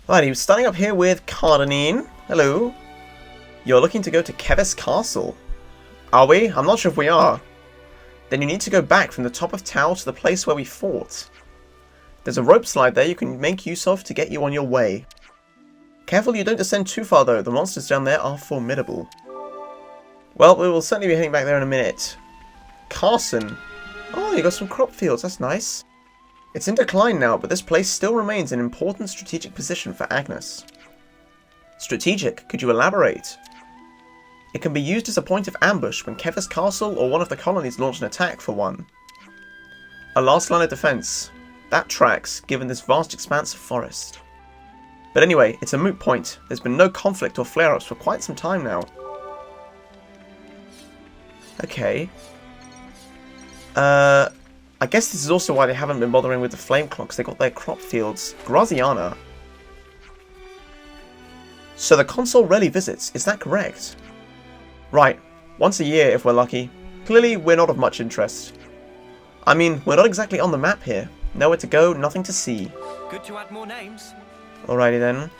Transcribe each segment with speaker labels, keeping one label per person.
Speaker 1: Alrighty, starting up here with Cardanine. Hello. You're looking to go to Keves Castle. Are we? I'm not sure if we are. Then you need to go back from the top of Tau to the place where we fought. There's a rope slide there you can make use of to get you on your way. Careful you don't descend too far though, the monsters down there are formidable. Well, we will certainly be heading back there in a minute. Carson. Oh, you got some crop fields, that's nice. It's in decline now, but this place still remains an important strategic position for Agnes. Strategic? Could you elaborate? It can be used as a point of ambush when Keves Castle or one of the colonies launch an attack for one. A last line of defense. That tracks, given this vast expanse of forest. But anyway, it's a moot point. There's been no conflict or flare-ups for quite some time now. Okay. I guess this is also why they haven't been bothering with the flame clocks. They got their crop fields. Graziana. So the consul rarely visits, is that correct? Right. Once a year if we're lucky. Clearly we're not of much interest. I mean, we're not exactly on the map here. Nowhere to go, nothing to see.
Speaker 2: Good to add more names.
Speaker 1: Alrighty then.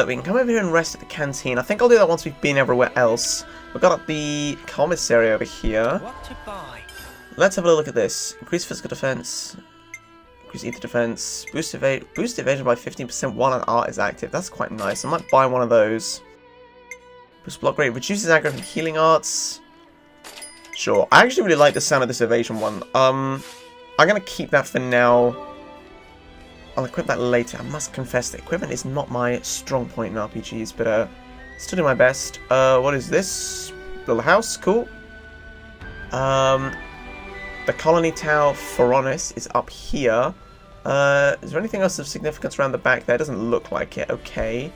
Speaker 1: We can come over here and rest at the canteen. I think I'll do that once we've been everywhere else. We've got the commissary over here.
Speaker 2: What to buy?
Speaker 1: Let's have a look at this. Increase physical defense. Increase ether defense. Boost evasion by 15% while an art is active. That's quite nice. I might buy one of those. Boost block rate. Reduces aggro from healing arts. Sure. I actually really like the sound of this evasion one. I'm going to keep that for now. I'll equip that later. I must confess that equipment is not my strong point in RPGs, but still do my best. What is this? Little house. Cool. The Colony Tower Phoronis is up here. Is there anything else of significance around the back there? Doesn't look like it. Okay.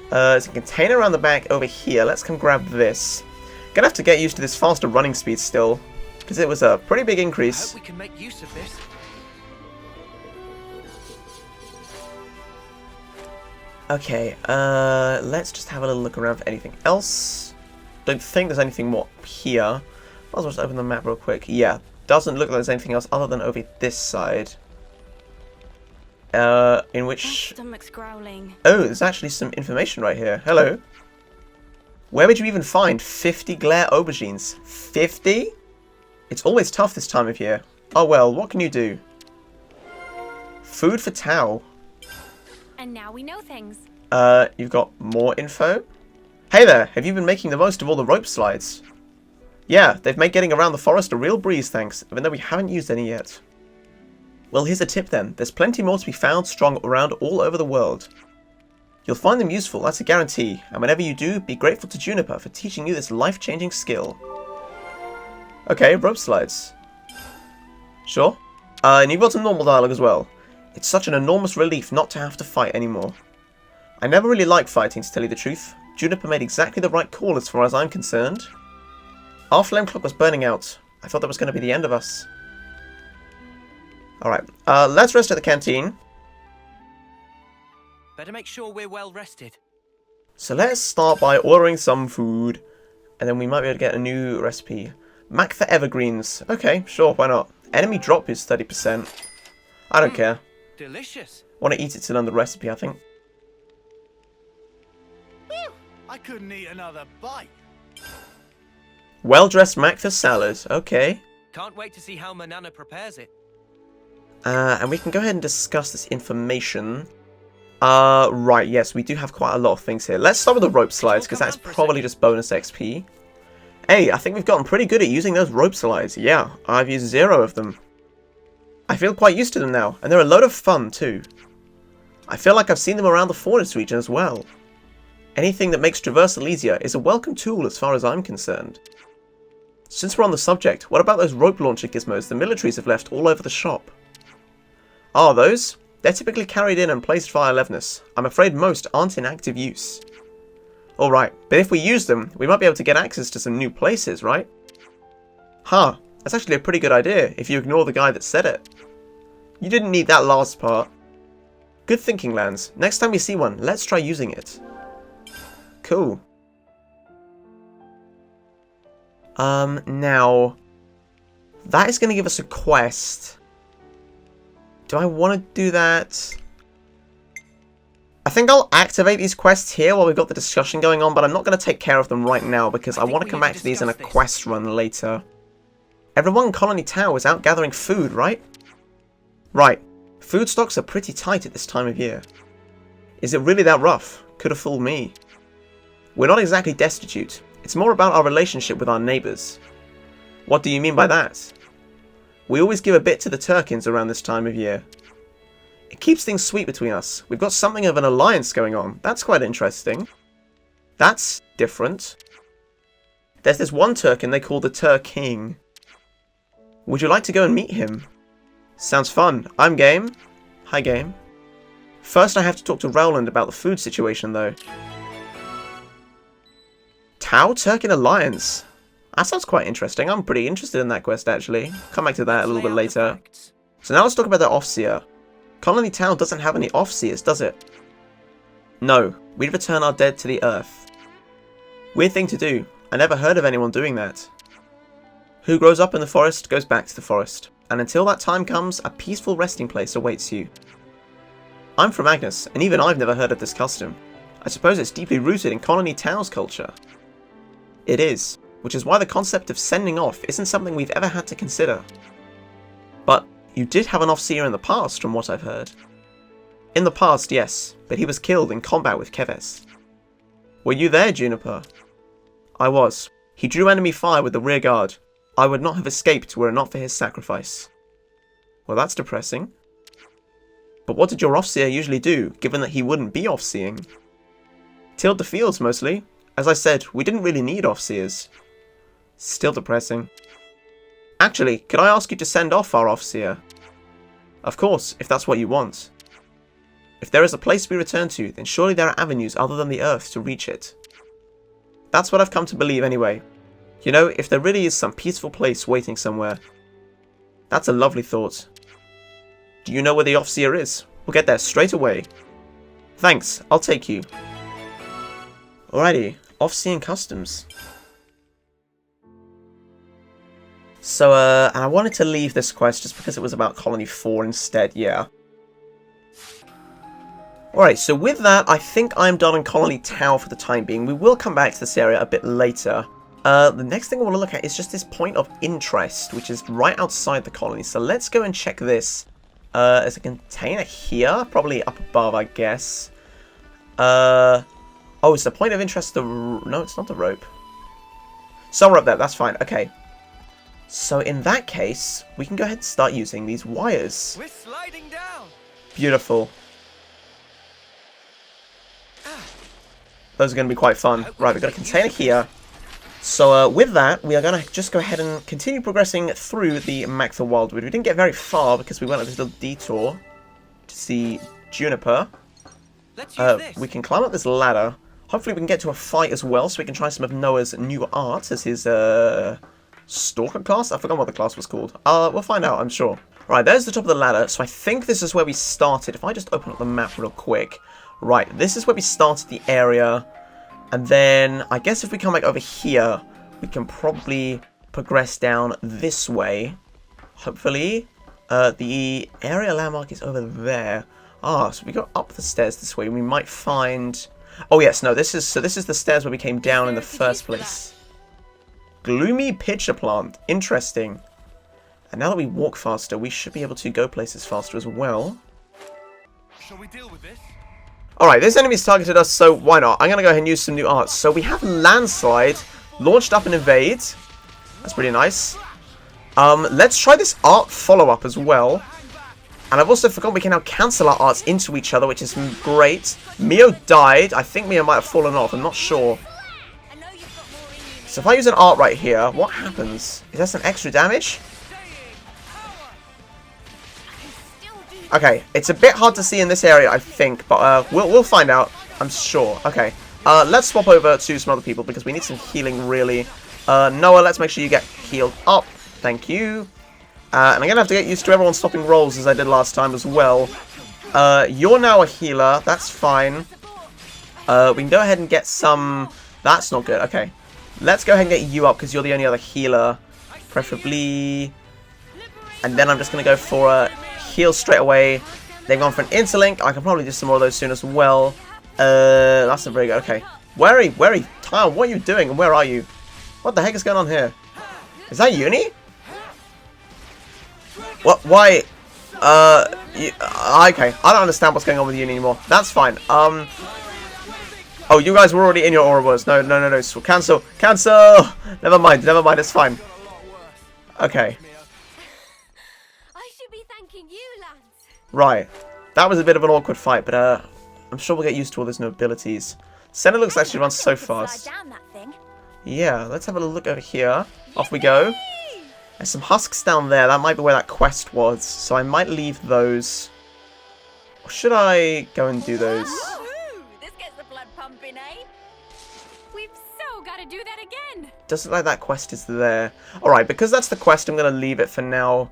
Speaker 1: There's a container around the back over here. Let's come grab this. Gonna have to get used to this faster running speed still, because it was a pretty big increase.
Speaker 2: I hope we can make use of this.
Speaker 1: Okay, let's just have a little look around for anything else. Don't think there's anything more up here. Might as well just open the map real quick. Yeah, doesn't look like there's anything else other than over this side. In which...
Speaker 3: My stomach's growling.
Speaker 1: Oh, there's actually some information right here. Hello. Where would you even find 50 glare aubergines? 50? It's always tough this time of year. Oh well, what can you do? Food for Tau.
Speaker 3: And now we know things.
Speaker 1: You've got more info? Hey there, have you been making the most of all the rope slides? Yeah, they've made getting around the forest a real breeze, thanks, even though we haven't used any yet. Well, here's a tip then. There's plenty more to be found strung around all over the world. You'll find them useful, that's a guarantee, and whenever you do, be grateful to Juniper for teaching you this life-changing skill. Okay, rope slides. Sure. And you've got some normal dialogue as well. It's such an enormous relief not to have to fight anymore. I never really liked fighting, to tell you the truth. Juniper made exactly the right call as far as I'm concerned. Our flame clock was burning out. I thought that was going to be the end of us. Alright, let's rest at the canteen.
Speaker 2: Better make sure we're well rested.
Speaker 1: So let's start by ordering some food. And then we might be able to get a new recipe. Maktha evergreens. Okay, sure, why not? Enemy drop is 30%. I don't care.
Speaker 2: Delicious.
Speaker 1: Want to eat it to learn the recipe, I think.
Speaker 4: I couldn't eat another bite.
Speaker 1: Well-dressed Maktha salad. Okay.
Speaker 2: Can't wait to see how Manana prepares it.
Speaker 1: And we can go ahead and discuss this information. Right, yes, we do have quite a lot of things here. Let's start with the rope slides, because that's probably just bonus XP. Hey, I think we've gotten pretty good at using those rope slides. Yeah, I've used 0 of them. I feel quite used to them now, and they're a load of fun, too. I feel like I've seen them around the Forest region as well. Anything that makes traversal easier is a welcome tool as far as I'm concerned. Since we're on the subject, what about those rope launcher gizmos the militaries have left all over the shop? Are those? They're typically carried in and placed via Levnus. I'm afraid most aren't in active use. Alright, but if we use them, we might be able to get access to some new places, right? Huh, that's actually a pretty good idea, if you ignore the guy that said it. You didn't need that last part. Good thinking, Lance. Next time we see one, let's try using it. Cool. Now... that is going to give us a quest. Do I want to do that? think I'll activate these quests here while we've got the discussion going on, but I'm not going to take care of them right now because I want to come back to these in a quest run later. Everyone in Colony Tower is out gathering food, right? Right. Food stocks are pretty tight at this time of year. Is it really that rough? Could have fooled me. We're not exactly destitute. It's more about our relationship with our neighbours. What do you mean by that? We always give a bit to the Turkins around this time of year. It keeps things sweet between us. We've got something of an alliance going on. That's quite interesting. That's different. There's this one Turkin they call the Turking. Would you like to go and meet him? Sounds fun. I'm game. Hi, game. First I have to talk to Rowland about the food situation, though. Tau Turkin Alliance. That sounds quite interesting. I'm pretty interested in that quest, actually. Come back to that a little bit later. So now let's talk about the Offseer. Colony Town doesn't have any Offseers, does it? No. We'd return our dead to the earth. Weird thing to do. I never heard of anyone doing that. Who grows up in the forest goes back to the forest. And until that time comes, a peaceful resting place awaits you. I'm from Agnes, and even I've never heard of this custom. I suppose it's deeply rooted in Colony Town's culture. It is, which is why the concept of sending off isn't something we've ever had to consider. But you did have an Offseer in the past, from what I've heard. In the past, yes, but he was killed in combat with Keves. Were you there, Juniper? I was. He drew enemy fire with the rear guard. I would not have escaped were it not for his sacrifice. Well, that's depressing. But what did your Offseer usually do, given that he wouldn't be Offseeing? Tilled the fields, mostly. As I said, we didn't really need Offseers. Still depressing. Actually, could I ask you to send off our Offseer? Of course, if that's what you want. If there is a place we return to, then surely there are avenues other than the Earth to reach it. That's what I've come to believe anyway. You know, if there really is some peaceful place waiting somewhere. That's a lovely thought. Do you know where the Offseer is? We'll get there straight away. Thanks, I'll take you. Alrighty, Offseeing Customs. So, and I wanted to leave this quest just because it was about Colony 4 instead, yeah. Alright, so with that, I think I'm done on Colony Tower for the time being. We will come back to this area a bit later. The next thing I want to look at is just this point of interest, which is right outside the colony. So let's go and check this. There's a container here, probably up above, I guess. Oh, it's the point of interest. No, it's not the rope. Somewhere up there. That's fine. Okay. So in that case, we can go ahead and start using these wires.
Speaker 2: We're sliding down.
Speaker 1: Beautiful. Those are going to be quite fun. Right, we've got a container here. So with that, we are going to just go ahead and continue progressing through the Maktha Wildwood. We didn't get very far because we went on a little detour to see Juniper.
Speaker 2: Let's use this.
Speaker 1: We can climb up this ladder. Hopefully we can get to a fight as well, so we can try some of Noah's new art as his Stalker class? I forgot what the class was called. We'll find out, I'm sure. Right, there's the top of the ladder. So I think this is where we started. If I just open up the map real quick. Right, this is where we started the area. And then, I guess if we come back over here, we can probably progress down this way. Hopefully. The area landmark is over there. Ah, so we go up the stairs this way. We might find... Oh yes, no, this is the stairs where we came down in the first place. Gloomy pitcher plant. Interesting. And now that we walk faster, we should be able to go places faster as well.
Speaker 4: Shall we deal with this?
Speaker 1: Alright, this enemy's targeted us, so why not? I'm going to go ahead and use some new arts. So we have Landslide, launched up and evade. That's pretty nice. Let's try this art follow-up as well. And I've also forgotten we can now cancel our arts into each other, which is great. Mio died. I think Mio might have fallen off. I'm not sure. So if I use an art right here, what happens? Is that some extra damage? Okay, it's a bit hard to see in this area, I think, but we'll find out, I'm sure. Okay, let's swap over to some other people because we need some healing, really. Noah, let's make sure you get healed up. Thank you. And I'm going to have to get used to everyone stopping rolls as I did last time as well. You're now a healer, that's fine. We can go ahead and get some... That's not good, okay. Let's go ahead and get you up because you're the only other healer, preferably. And then I'm just going to go for a... heal straight away. They've gone for an interlink. I can probably do some more of those soon as well. That's not very good. Okay. Wary, Tile, what are you doing and where are you? What the heck is going on here? Is that Uni? What? Why? Okay. I don't understand what's going on with Uni anymore. That's fine. Oh, you guys were already in your Ouroboros. No. Cancel. Never mind. It's fine. Okay.
Speaker 3: I should be thanking you, Lance.
Speaker 1: Right. That was a bit of an awkward fight, but I'm sure we'll get used to all those new abilities. Senna looks like she runs so fast. Yeah, let's have a look over here. Off we go. There's some husks down there. That might be where that quest was. So I might leave those. Or should I go and do those?
Speaker 3: This gets the blood pumping, eh? We've so got to do that again.
Speaker 1: Doesn't look like that quest is there. Alright, because that's the quest, I'm going to leave it for now.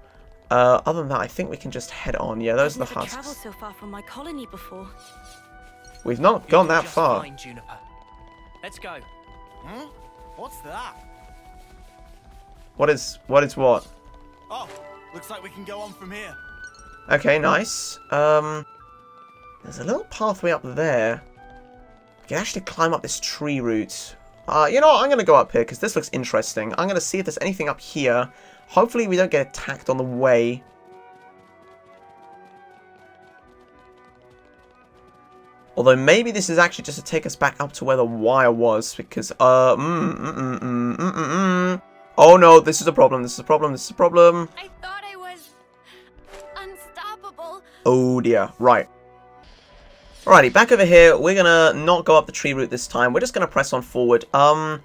Speaker 1: Other than that, I think we can just head on. Yeah, those are the
Speaker 3: I've never
Speaker 1: husks.
Speaker 3: traveled so far from my colony before.
Speaker 1: We've not gone that
Speaker 2: Just
Speaker 1: far.
Speaker 2: fine, Juniper. Let's go.
Speaker 4: Hmm? What's that?
Speaker 1: What is what?
Speaker 4: Oh, looks like we can go on from here.
Speaker 1: Okay, nice. There's a little pathway up there. We can actually climb up this tree route. You know what? I'm going to go up here because this looks interesting. I'm going to see if there's anything up here. Hopefully we don't get attacked on the way. Although maybe this is actually just to take us back up to where the wire was because, Oh no, this is a problem.
Speaker 3: I thought I was unstoppable.
Speaker 1: Oh dear, right. Alrighty, back over here. We're gonna not go up the tree route this time. We're just gonna press on forward. I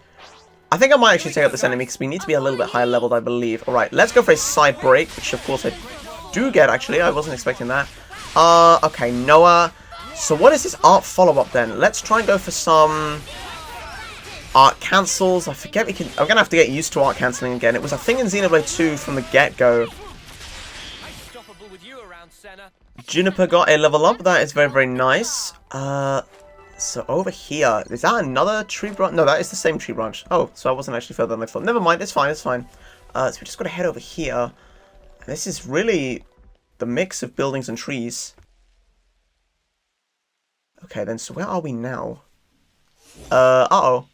Speaker 1: think I might actually take out this enemy because we need to be a little bit higher leveled, I believe. Alright, let's go for a side break, which of course I do get, actually. I wasn't expecting that. Okay, Noah. So what is this art follow-up then? Let's try and go for some art cancels. I forget we can... I'm gonna have to get used to art cancelling again. It was a thing in Xenoblade 2 from the get-go.
Speaker 2: Unstoppable with you around, Senna.
Speaker 1: Juniper got a level up. That is very, very nice. So over here, is that another tree branch? No, that is the same tree branch. Oh, so I wasn't actually further than I thought. Never mind, it's fine. So we just got to head over here. And this is really the mix of buildings and trees. Okay, then, so where are we now? Uh-oh.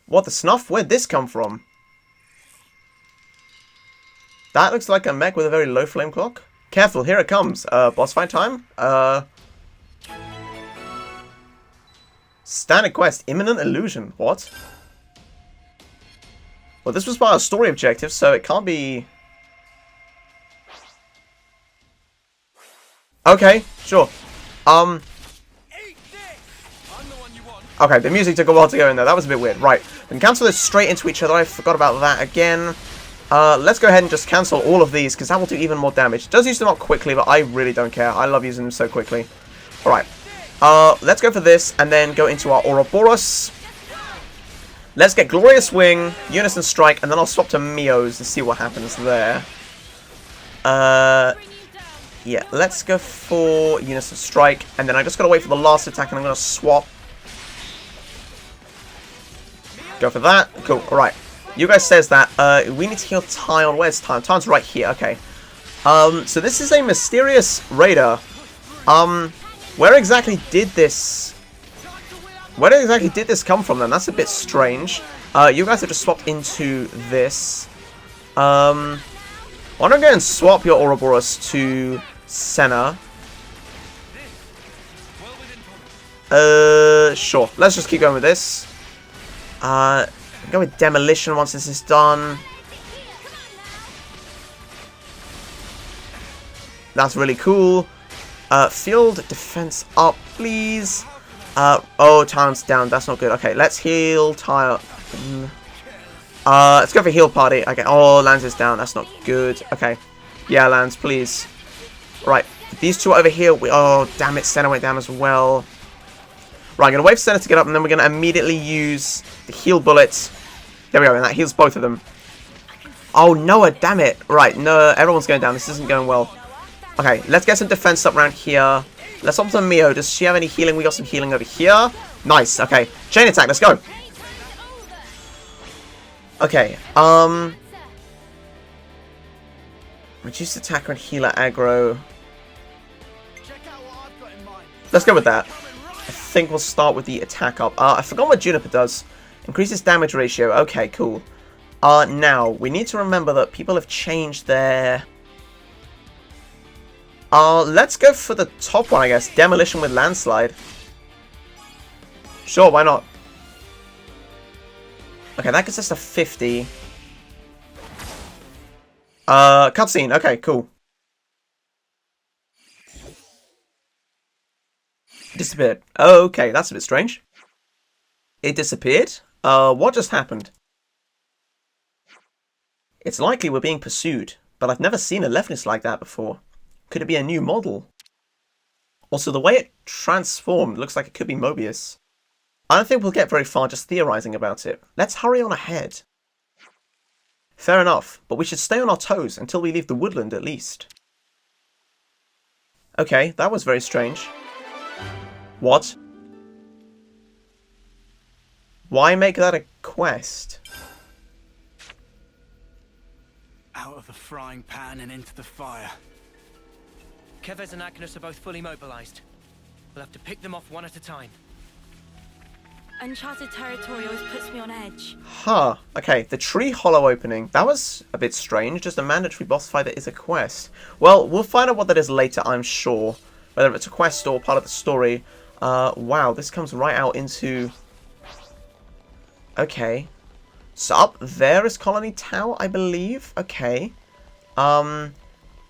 Speaker 1: What the snuff? Where'd this come from? That looks like a mech with a very low flame clock. Careful, here it comes. Boss fight time? Standard quest, imminent illusion. What? Well, this was part of story objective, so it can't be... Okay, sure. Okay, the music took a while to go in there. That was a bit weird. Right, then cancel this straight into each other. I forgot about that again. Let's go ahead and just cancel all of these, because that will do even more damage. It does use them up quickly, but I really don't care. I love using them so quickly. Alright. Let's go for this, and then go into our Ouroboros. Let's get Glorious Wing, Unison Strike, and then I'll swap to Mio's and see what happens there. Yeah, let's go for Unison Strike, and then I just gotta wait for the last attack, and I'm gonna swap. Go for that. Cool, alright. You guys says that, we need to heal Tyon. Where's Tyon? Tyon's right here, okay. So this is a mysterious raider. Where exactly did this come from then? That's a bit strange. You guys have just swapped into this. Why don't I go and swap your Ouroboros to Senna? Sure. Let's just keep going with this. Go with Demolition once this is done. That's really cool. Field defense up, please. Oh, Tyon's down. That's not good. Okay, let's heal Tyon. Let's go for heal party. Okay. Oh, Lance is down. That's not good. Okay. Yeah, Lance, please. Right. These two are over here. Oh, damn it. Senna went down as well. Right, I'm going to wait for Senna to get up, and then we're going to immediately use the heal bullets. There we go, and that heals both of them. Oh, Noah, damn it. Right, no, everyone's going down. This isn't going well. Okay, let's get some defense up around here. Let's hop to Mio. Does she have any healing? We got some healing over here. Nice, okay. Chain attack, let's go. Reduce attacker and healer aggro.
Speaker 4: Check out what I've got in mind.
Speaker 1: Let's go with that.
Speaker 4: Coming right.
Speaker 1: I think we'll start with the attack up. I forgot what Juniper does. Increases damage ratio. Okay, cool. Now, we need to remember that people have changed their... let's go for the top one, I guess. Demolition with landslide. Sure, why not? Okay, that gets us to 50. Cutscene. Okay, cool. Disappeared. Okay, that's a bit strange. It disappeared? What just happened? It's likely we're being pursued, but I've never seen a leftness like that before. Could it be a new model? Also, the way it transformed looks like it could be Mobius. I don't think we'll get very far just theorizing about it. Let's hurry on ahead. Fair enough, but we should stay on our toes until we leave the woodland at least. Okay, that was very strange. What? Why make that a quest?
Speaker 4: Out of the frying pan and into the fire.
Speaker 2: Kevez and Agnes are both fully mobilized. We'll have to pick them off one at a time.
Speaker 3: Uncharted territory always puts me on edge.
Speaker 1: Huh. Okay, the tree hollow opening. That was a bit strange. Just a mandatory boss fight that is a quest. Well, we'll find out what that is later, I'm sure. Whether it's a quest or part of the story. Wow, this comes right out into... Okay. So up there is Colony Tower, I believe. Okay.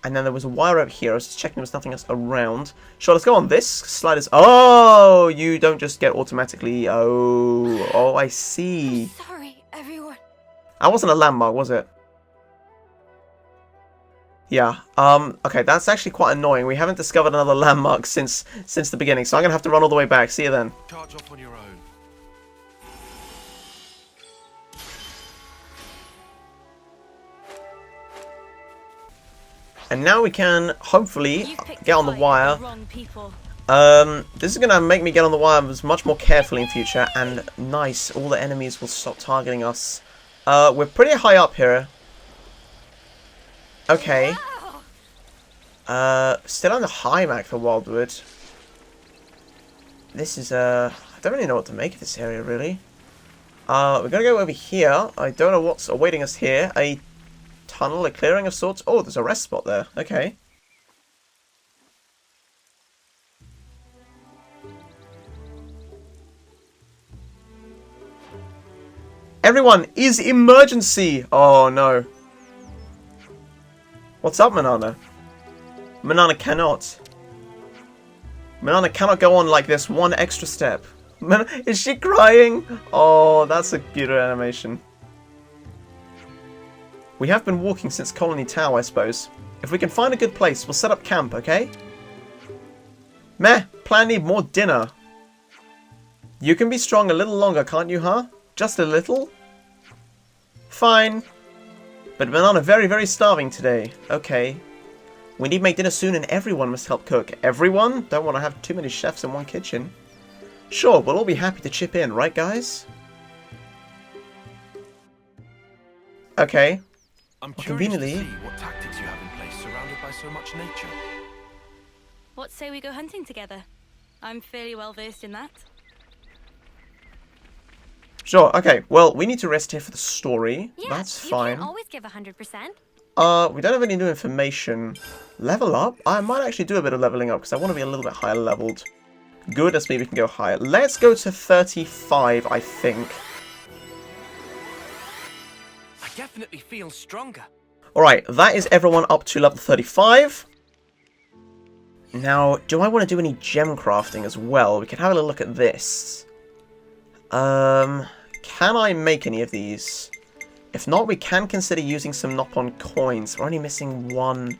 Speaker 1: And then there was a wire over here. I was just checking there was nothing else around. Sure, let's go on this. Sliders. Oh, you don't just get automatically... Oh, I see.
Speaker 3: Sorry, everyone.
Speaker 1: That wasn't a landmark, was it? Yeah. Okay, that's actually quite annoying. We haven't discovered another landmark since the beginning, so I'm going to have to run all the way back. See you then.
Speaker 4: Charge off on your own.
Speaker 1: And now we can, hopefully,
Speaker 3: You've picked
Speaker 1: get
Speaker 3: a
Speaker 1: on the
Speaker 3: fight
Speaker 1: wire.
Speaker 3: with the wrong people.
Speaker 1: This is going to make me get on the wire much more carefully in future. And nice, all the enemies will stop targeting us. We're pretty high up here. Okay. Still on the high Maktha Wildwood. This is, I don't really know what to make of this area, really. We're going to go over here. I don't know what's awaiting us here. A tunnel, a clearing of sorts. Oh, there's a rest spot there. Okay. Everyone, is emergency! Oh, no. What's up, Manana? Manana cannot. Manana cannot go on like this one extra step. Is she crying? Oh, that's a beautiful animation. We have been walking since Colony Tower, I suppose. If we can find a good place, we'll set up camp, okay? Meh, plan need more dinner. You can be strong a little longer, can't you, huh? Just a little? Fine. But Banana very, very starving today. Okay. We need to make dinner soon and everyone must help cook. Everyone? Don't want to have too many chefs in one kitchen. Sure, we'll all be happy to chip in, right guys? Okay.
Speaker 5: I'm
Speaker 1: Well,
Speaker 5: curious to
Speaker 1: conveniently-
Speaker 5: see what tactics you have in place surrounded by so much nature.
Speaker 3: What say we go hunting together? I'm fairly well versed in that.
Speaker 1: Sure, okay. Well, we need to rest here for the story.
Speaker 3: Yeah,
Speaker 1: That's
Speaker 3: you
Speaker 1: fine.
Speaker 3: can't always give 100%.
Speaker 1: We don't have any new information. Level up? I might actually do a bit of leveling up because I want to be a little bit higher leveled. Good, that's maybe we can go higher. Let's go to 35, I think.
Speaker 2: I definitely feel stronger.
Speaker 1: Alright, that is everyone up to level 35. Now, do I want to do any gem crafting as well? We can have a little look at this. Can I make any of these? If not, we can consider using some Nopon coins. We're only missing one.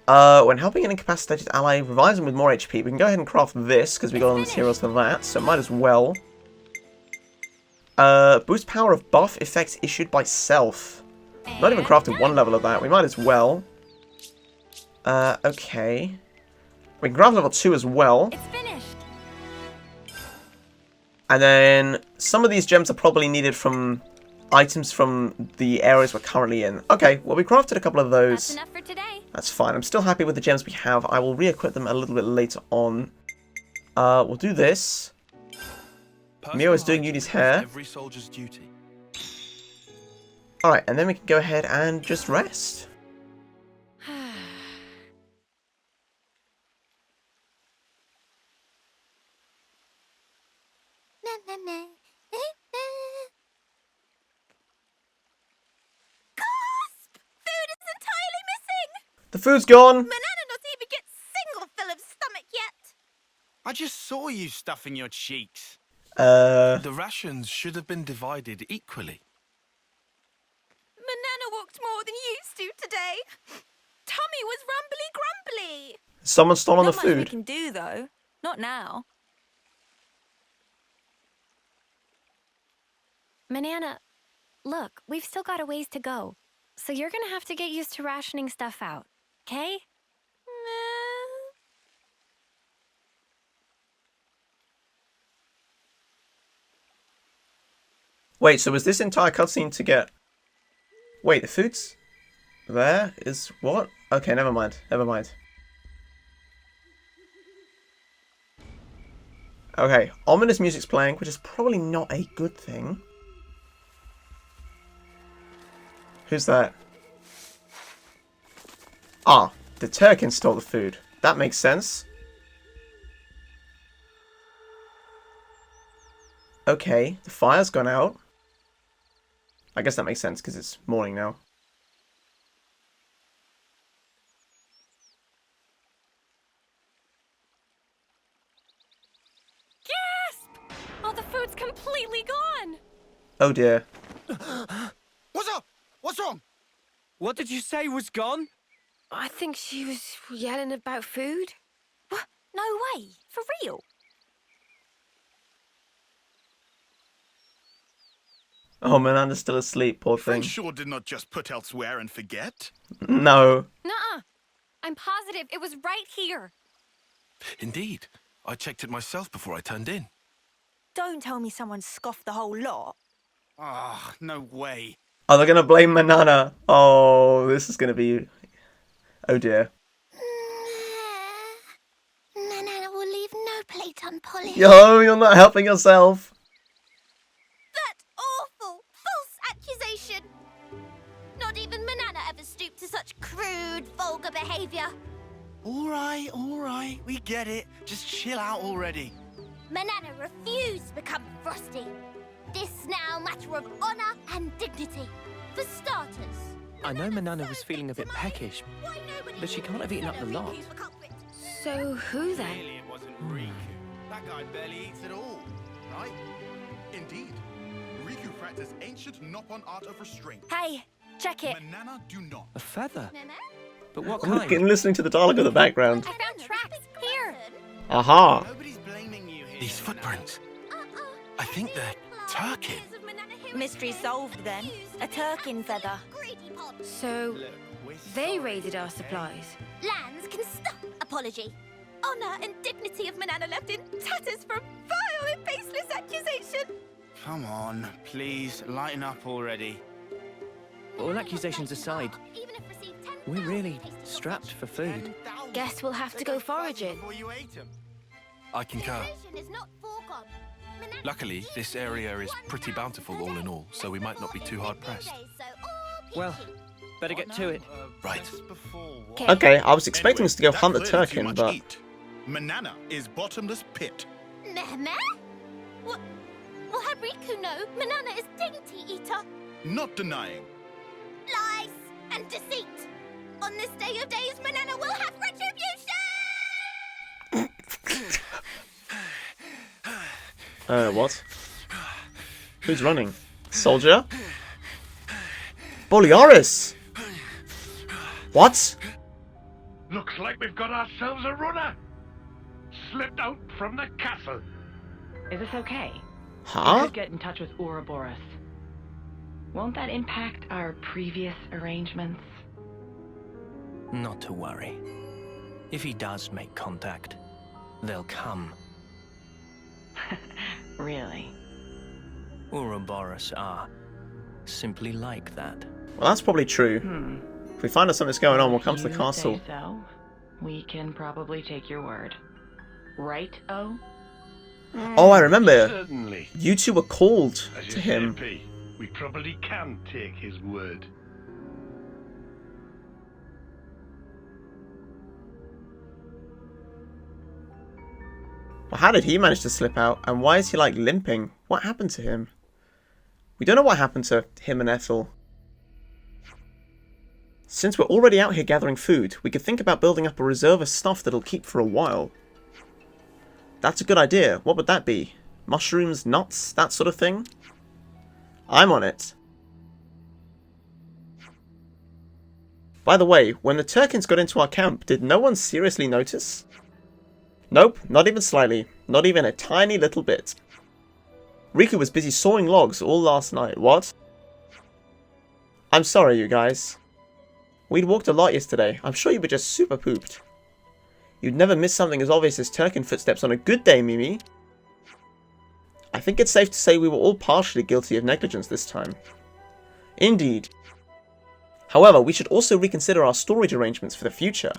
Speaker 1: When helping an incapacitated ally, revives them with more HP. We can go ahead and craft this, because we got all the materials for that, so might as well. Boost power of buff effects issued by self. Not even crafted one level of that. We might as well. Okay. We can craft level 2 as well.
Speaker 3: It's finished.
Speaker 1: And then some of these gems are probably needed from items from the areas we're currently in. Okay, well, we crafted a couple of
Speaker 3: That's
Speaker 1: those.
Speaker 3: enough for today.
Speaker 1: That's fine. I'm still happy with the gems we have. I will re-equip them a little bit later on. We'll do this. Mio is doing Yudi's hair.
Speaker 5: Every soldier's duty.
Speaker 1: Alright, and then we can go ahead and just rest.
Speaker 3: Gasp! Food is entirely missing!
Speaker 1: The food's gone!
Speaker 3: Manana not even get single fill of stomach yet!
Speaker 4: I just saw you stuffing your cheeks.
Speaker 5: The rations should have been divided equally.
Speaker 3: Manana walked more than used to today. Tummy was rumbly grumbly.
Speaker 1: Someone stolen the
Speaker 3: Not much we
Speaker 1: food.
Speaker 3: can do though. Not now. Manana, look, we've still got a ways to go. So you're gonna have to get used to rationing stuff out, okay?
Speaker 1: Wait, so was this entire cutscene to get... Wait, the food's... there? Is what? Okay, never mind. Never mind. Okay, ominous music's playing, which is probably not a good thing. Who's that? Ah, the Turkin stole the food. That makes sense. Okay, the fire's gone out. I guess that makes sense because it's morning now.
Speaker 3: Gasp! All the food's completely gone!
Speaker 1: Oh dear.
Speaker 4: What's up? What's wrong?
Speaker 2: What did you say was gone?
Speaker 3: I think she was yelling about food. What? No way. For real?
Speaker 1: Oh, Mananda's still asleep, poor thing.
Speaker 6: Friend sure did not just put elsewhere and forget.
Speaker 1: No.
Speaker 3: Nuh-uh. I'm positive it was right here.
Speaker 5: Indeed. I checked it myself before I turned in.
Speaker 7: Don't tell me someone scoffed the whole lot.
Speaker 4: Ah, no way.
Speaker 1: Oh, they're gonna blame Manana. Oh, this is gonna be... Oh dear.
Speaker 3: Manana will leave no plate unpolished.
Speaker 1: Yo, you're not helping yourself.
Speaker 3: That awful, false accusation! Not even Manana ever stooped to such crude, vulgar behavior.
Speaker 4: All right, we get it. Just chill out already.
Speaker 3: Manana refused to become Frosty. This now matter of honor and dignity. For starters.
Speaker 2: I know Manana was feeling a bit peckish, but she can't have eaten up the lot.
Speaker 3: So who then?
Speaker 4: Clearly it wasn't Riku. That guy barely eats at all, right?
Speaker 6: Indeed. Riku practiced ancient Noppon art of restraint.
Speaker 3: Hey, check it.
Speaker 6: Manana do not.
Speaker 2: A feather? But what
Speaker 1: I'm
Speaker 2: kind?
Speaker 1: listening to the dialogue in the background.
Speaker 3: I found tracks here.
Speaker 1: Aha.
Speaker 4: Nobody's blaming you here.
Speaker 5: These
Speaker 4: Manana.
Speaker 5: footprints. I think they're Turkin.
Speaker 7: Mystery solved then. A Turkin feather.
Speaker 3: So
Speaker 4: Look, we're
Speaker 3: they
Speaker 4: sorry.
Speaker 3: raided our supplies.
Speaker 8: Lands can stop apology. Honor and dignity of Manana left in tatters from vile and baseless accusation.
Speaker 4: Come on, please, lighten up already.
Speaker 2: All accusations aside,
Speaker 8: Even if received 10,000
Speaker 2: we're really
Speaker 8: tastes of
Speaker 2: strapped for food.
Speaker 4: 10,000.
Speaker 3: Guess we'll have to
Speaker 4: They
Speaker 3: go
Speaker 4: don't fight
Speaker 3: foraging.
Speaker 4: before you ate 'em.
Speaker 5: I concur.
Speaker 8: accusation is not foregone. Manana
Speaker 5: Luckily,
Speaker 8: keeps
Speaker 5: this area is pretty
Speaker 8: 1,000
Speaker 5: bountiful all in all, so we might not be too hard pressed.
Speaker 8: So all
Speaker 2: Well,
Speaker 8: peachy.
Speaker 2: better get to it.
Speaker 5: Right.
Speaker 4: Just before what?
Speaker 3: Okay.
Speaker 1: Okay, I was expecting
Speaker 6: Anyway,
Speaker 1: us to go
Speaker 6: that
Speaker 1: hunt the
Speaker 6: clearly too
Speaker 1: Turkin,
Speaker 6: much
Speaker 1: but...
Speaker 6: eat. Manana is bottomless pit.
Speaker 8: Meh? What? Well, had Riku know, Manana is dainty eater.
Speaker 6: Not denying.
Speaker 8: Lies and deceit. On this day of days, Manana will have retribution!
Speaker 1: What? Who's running? Soldier? Borealis! What?
Speaker 9: Looks like we've got ourselves a runner. Slipped out from the castle.
Speaker 10: Is this okay?
Speaker 1: Huh?
Speaker 10: Could get in touch with Ouroboros. Won't that impact our previous arrangements?
Speaker 2: Not to worry. If he does make contact, they'll come.
Speaker 10: Really?
Speaker 2: Ouroboros are simply like that.
Speaker 1: Well, that's probably true. If we find out something's going on, we'll come to the
Speaker 10: If you
Speaker 1: castle.
Speaker 10: say so, we can probably take your word. Right, O?
Speaker 1: Oh, I remember.
Speaker 9: Certainly.
Speaker 1: You two were called
Speaker 9: As you
Speaker 1: to him.
Speaker 9: say, P, we probably can take his word.
Speaker 1: Well, how did he manage to slip out? And why is he, like, limping? What happened to him? We don't know what happened to him and Ethel. Since we're already out here gathering food, we could think about building up a reserve of stuff that'll keep for a while. That's a good idea. What would that be? Mushrooms, nuts, that sort of thing? I'm on it. By the way, when the Turkins got into our camp, did no one seriously notice? Nope, not even slightly. Not even a tiny little bit. Riku was busy sawing logs all last night. What? I'm sorry, you guys. We'd walked a lot yesterday. I'm sure you were just super pooped. You'd never miss something as obvious as Turkin footsteps on a good day, Mimi. I think it's safe to say we were all partially guilty of negligence this time. Indeed. However, we should also reconsider our storage arrangements for the future.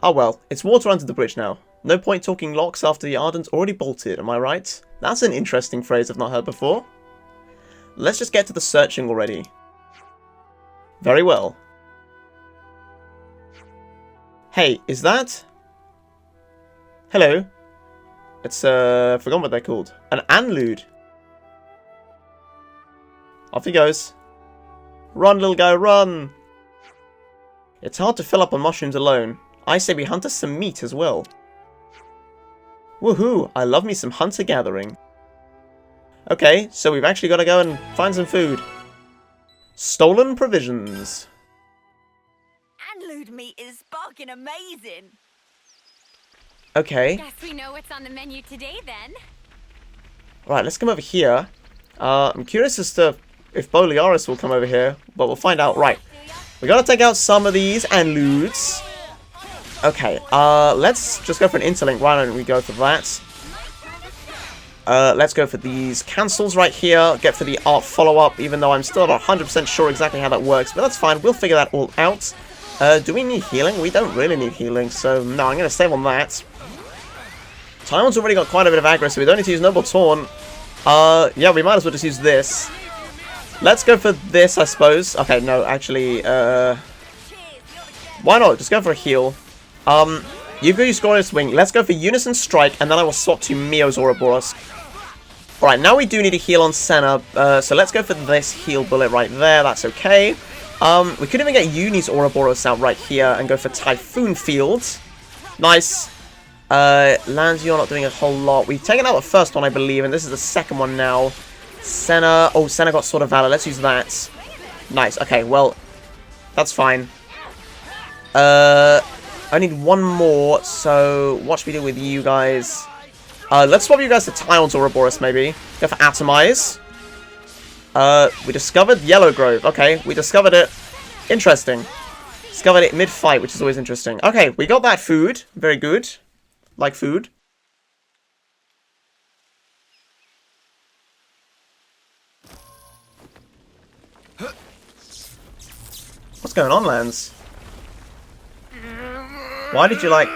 Speaker 1: Ah well, it's water under the bridge now. No point talking locks after the Ardent's already bolted, am I right? That's an interesting phrase I've not heard before. Let's just get to the searching already. Very well. Hey, is that... Hello? It's, forgotten what they're called. An Anlude. Off he goes. Run, little guy, run! It's hard to fill up on mushrooms alone. I say we hunt us some meat as well. Woohoo! I love me some hunter-gathering. Okay, so we've actually got to go and find some food. Stolen provisions.
Speaker 7: Anlude meat is sparking amazing.
Speaker 1: Okay.
Speaker 3: Guess we know what's on the menu today then.
Speaker 1: Right, let's come over here. I'm curious as to if Bolearis will come over here, but we'll find out. Right. We gotta take out some of these Anludes. Okay, let's just go for an interlink. Why don't we go for that? Let's go for these cancels right here. Get for the art follow-up, even though I'm still not 100% sure exactly how that works. But that's fine. We'll figure that all out. Do we need healing? We don't really need healing, so no, I'm going to save on that. Tyon's already got quite a bit of aggro, so we don't need to use Noble Taunt. Yeah, we might as well just use this. Let's go for this, I suppose. Okay, no, actually, why not? Just go for a heal. You go use Glorious Wing. Let's go for Unison Strike, and then I will swap to Mio's Ouroboros. Alright, now we do need a heal on Senna, so let's go for this heal bullet right there. That's okay. We could even get Uni's Ouroboros out right here and go for Typhoon Field. Nice. Lanzio not doing a whole lot. We've taken out the first one, I believe, and this is the second one now. Senna. Oh, Senna got Sword of Valor. Let's use that. Nice. Okay, well, that's fine. I need one more, so what should we do with you guys? Let's swap you guys to Tyon's Ouroboros, maybe. Go for Atomize. We discovered Yellow Grove. Okay, we discovered it. Interesting. Discovered it mid-fight, which is always interesting. Okay, we got that food. Very good. Like food. What's going on, Lance? Why did you, like...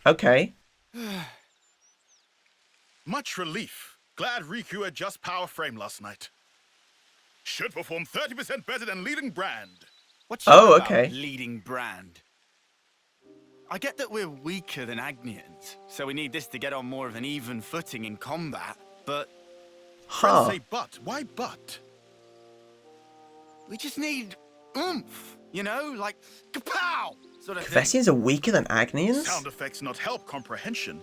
Speaker 1: Okay.
Speaker 6: Much relief. Glad Riku had just power frame last night. Should perform 30% better than leading brand.
Speaker 4: What's
Speaker 1: Oh,
Speaker 4: about
Speaker 1: okay.
Speaker 4: leading brand? I get that we're weaker than Agnians, so we need this to get on more of an even footing in combat, but
Speaker 6: Friends
Speaker 1: Huh.
Speaker 6: say but. Why but?
Speaker 4: we just need oomph, you know? Like, kapow! Sort of thing.
Speaker 1: Vessians are weaker than Agnians?
Speaker 6: Sound effects not help comprehension.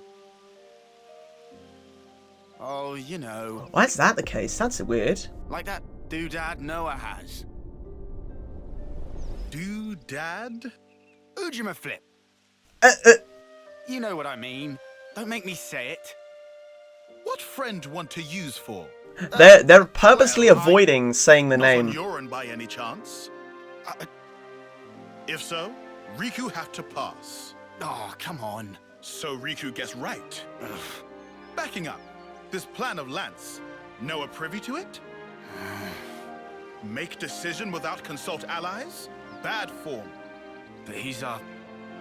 Speaker 4: Oh, you know,
Speaker 1: Why is that the case? That's weird.
Speaker 4: like that doodad Noah has.
Speaker 6: Doodad?
Speaker 4: Ujima flip. You know what I mean. Don't make me say it.
Speaker 6: What friend want to use for?
Speaker 1: They're purposely
Speaker 6: well,
Speaker 1: avoiding saying the
Speaker 6: Not on
Speaker 1: name.
Speaker 6: Yoran by any chance? If so, Riku have to pass.
Speaker 4: Oh, come on.
Speaker 6: So Riku gets right. Backing up, this plan of Lance, Noah privy to it? Make decision without consult allies? Bad form.
Speaker 4: But he's our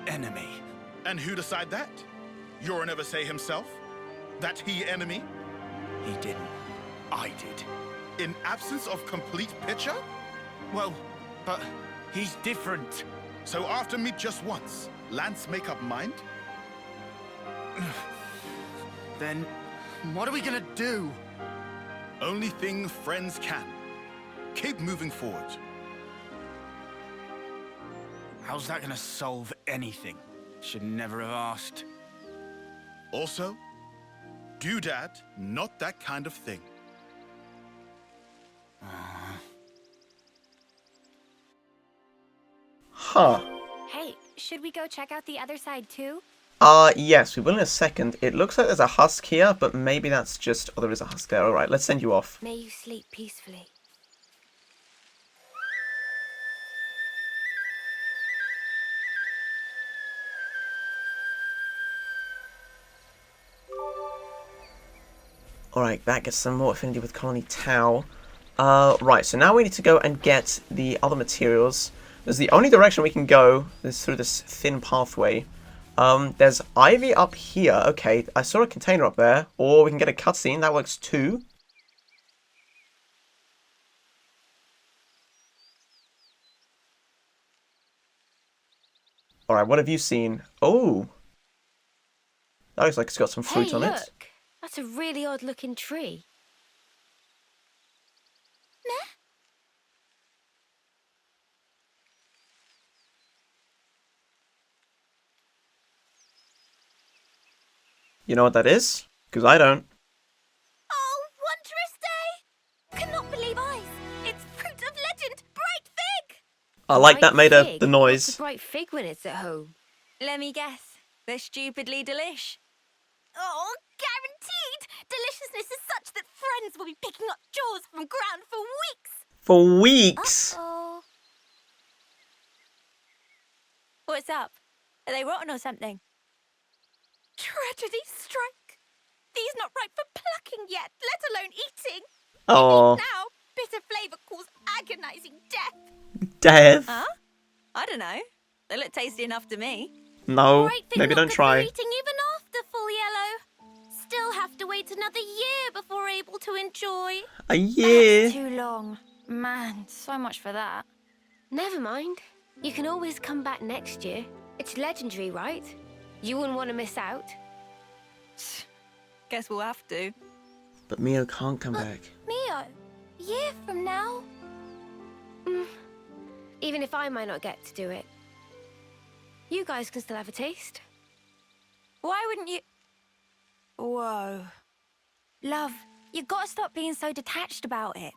Speaker 4: enemy.
Speaker 6: And who decide that? Yorenevase himself? That he enemy?
Speaker 4: He didn't. I did.
Speaker 6: In absence of complete picture?
Speaker 4: Well, but he's different.
Speaker 6: So after meet just once, Lance make up mind?
Speaker 4: Then what are we gonna do?
Speaker 6: Only thing friends can. Keep moving forward.
Speaker 4: How's that gonna solve anything? Should never have asked.
Speaker 6: Also, doodad, not that kind of thing.
Speaker 1: Huh.
Speaker 8: Hey, should we go check out the other side too?
Speaker 1: Yes, we will in a second. It looks like there's a husk here, but maybe that's just... Oh, there is a husk there. Alright, let's send you off.
Speaker 8: May you sleep peacefully.
Speaker 1: Alright, that gets some more affinity with Colony Tau. Right, so now we need to go and get the other materials. There's the only direction we can go is through this thin pathway. There's ivy up here. Okay, I saw a container up there. Or we can get a cutscene. That works too. Alright, what have you seen? Oh! That looks like it's got some fruit on it.
Speaker 8: That's a really odd looking tree. Meh?
Speaker 1: You know what that is? Because I don't.
Speaker 3: Oh, wondrous day! Cannot believe eyes. It's fruit of legend, bright fig!
Speaker 1: I like that made the
Speaker 8: What's a
Speaker 1: noise.
Speaker 8: bright fig when it's at home?
Speaker 7: Let me guess. They're stupidly delish.
Speaker 3: Oh, guaranteed! Deliciousness is such that friends will be picking up jaws from ground for weeks!
Speaker 1: For weeks!
Speaker 3: Oh.
Speaker 7: What's up? Are they rotten or something?
Speaker 3: Tragedy strike! These not ripe for plucking yet, let alone eating!
Speaker 1: Oh,
Speaker 3: Now, bitter flavour cause agonizing death!
Speaker 1: death.
Speaker 7: Huh? I don't know. They look tasty enough to me.
Speaker 1: No,
Speaker 3: Bright fig
Speaker 1: maybe
Speaker 3: not
Speaker 1: don't
Speaker 3: good
Speaker 1: try.
Speaker 3: for eating even after full yellow. Still have to wait another year before able to enjoy.
Speaker 1: A year.
Speaker 7: That's too long. Man, so much for that.
Speaker 8: Never mind. You can always come back next year. It's legendary, right? You wouldn't want to miss out.
Speaker 7: Guess we'll have to.
Speaker 1: But Mio can't come back.
Speaker 3: Mio, year from now?
Speaker 8: Even if I might not get to do it. You guys can still have a taste.
Speaker 7: Why wouldn't you... Whoa. Love, you gotta stop being so detached about it.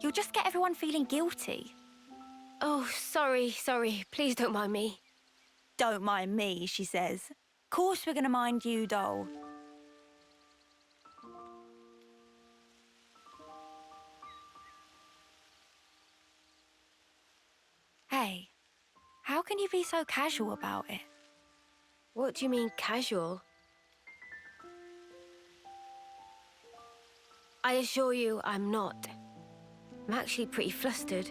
Speaker 7: You'll just get everyone feeling guilty.
Speaker 8: Oh, sorry. Please don't mind me.
Speaker 7: Don't mind me, she says. Course we're gonna mind you, doll. Hey, how can you be so casual about it?
Speaker 8: What do you mean, casual? I assure you, I'm not. I'm actually pretty flustered.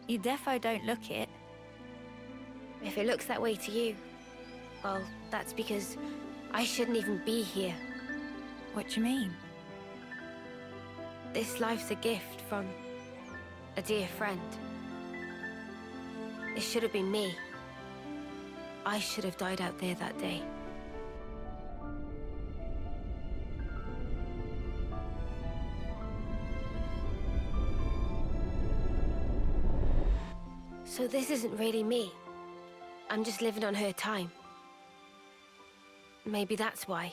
Speaker 7: You defo don't look it.
Speaker 8: If it looks that way to you, well, that's because I shouldn't even be here.
Speaker 7: What do you mean?
Speaker 8: This life's a gift from a dear friend. It should have been me. I should have died out there that day. So this isn't really me. I'm just living on her time. Maybe that's why.